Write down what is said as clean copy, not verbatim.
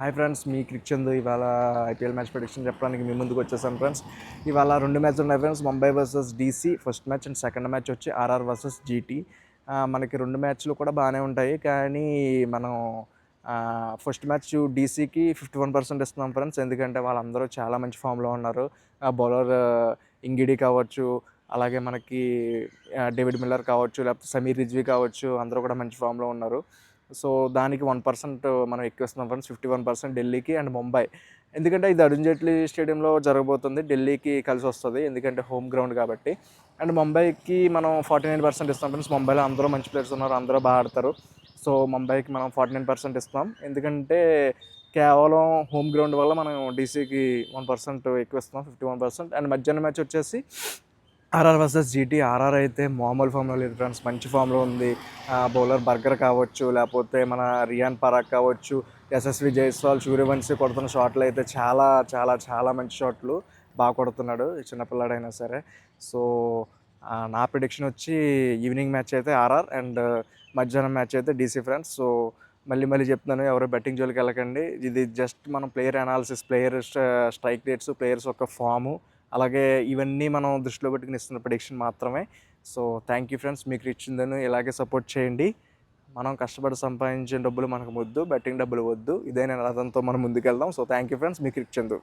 Hi friends, మీ Crick Chandu ఇవాళ IPL match prediction చెప్పడానికి మీ ముందుకు వచ్చేసాను ఫ్రెండ్స్. ఇవాళ రెండు మ్యాచ్లు ఉన్నాయి friends. Mumbai versus DC first match, and second match వచ్చి ఆర్ఆర్ వర్సెస్ జీటీ. మనకి రెండు మ్యాచ్లు కూడా బాగానే ఉంటాయి, కానీ మనం ఫస్ట్ మ్యాచ్ డీసీకి 51% ఇస్తున్నాం ఫ్రెండ్స్. ఎందుకంటే వాళ్ళందరూ చాలా మంచి ఫామ్లో ఉన్నారు. బౌలర్ ఇంగిడి కావచ్చు, అలాగే మనకి డేవిడ్ మిల్లర్ కావచ్చు, లేకపోతే సమీర్ రిజ్వీ కావచ్చు, అందరూ కూడా మంచి ఫామ్లో ఉన్నారు. సో దానికి 1% మనం ఎక్కువ ఇస్తున్నాం ఫ్రెండ్స్. 51% ఢిల్లీకి అండ్ ముంబై. ఎందుకంటే ఇది అరుణ్ జైట్లీ స్టేడియంలో జరగబోతుంది. ఢిల్లీకి కలిసి వస్తుంది, ఎందుకంటే హోమ్ గ్రౌండ్ కాబట్టి. అండ్ ముంబైకి మనం 49% ఇస్తాం ఫ్రెండ్స్. ముంబైలో అందరూ మంచి ప్లేయర్స్ ఉన్నారు, అందరూ బాగా ఆడతారు. సో ముంబైకి మనం 49% ఇస్తాం, ఎందుకంటే కేవలం హోమ్ గ్రౌండ్ వల్ల మనం డీసీకి 1% ఎక్కువ ఇస్తున్నాం, 51%. అండ్ మధ్యాహ్నం మ్యాచ్ వచ్చేసి ఆర్ఆర్ వర్సెస్ జీటీ. ఆర్ఆర్ అయితే మామూలు ఫామ్లో లేదు ఫ్రెండ్స్, మంచి ఫామ్లో ఉంది. బౌలర్ బర్గర్ కావచ్చు, లేకపోతే మన రియాన్ పరాగ్ కావచ్చు, యశస్వి జైస్వాల్, సూర్యవంశీ కొడుతున్న షాట్లు అయితే చాలా చాలా చాలా మంచి షాట్లు, బాగా కొడుతున్నాడు చిన్నపిల్లాడైనా సరే. సో నా ప్రిడిక్షన్ వచ్చి ఈవినింగ్ మ్యాచ్ అయితే ఆర్ఆర్, అండ్ మధ్యాహ్నం మ్యాచ్ అయితే డీసీ ఫ్రెండ్స్. సో మళ్ళీ మళ్ళీ చెప్తున్నాను, ఎవరు బెట్టింగ్ జోలికి వెళ్ళకండి. ఇది జస్ట్ మనం player analysis, player strike rates, players యొక్క ఫాము, అలాగే ఇవన్నీ మనం దృష్టిలో పెట్టుకుని ఇస్తున్న ప్రిడిక్షన్ మాత్రమే. సో థ్యాంక్ యూ ఫ్రెండ్స్, మీకు ఇచ్చిందని ఇలాగే సపోర్ట్ చేయండి. మనం కష్టపడి సంపాదించిన డబ్బులు మనకు వద్దు, బెట్టింగ్ డబ్బులు వద్దు. ఇదే నేను అదంతో మనం ముందుకెళ్దాం. సో థ్యాంక్ యూ ఫ్రెండ్స్, మీకు ఇచ్చింది.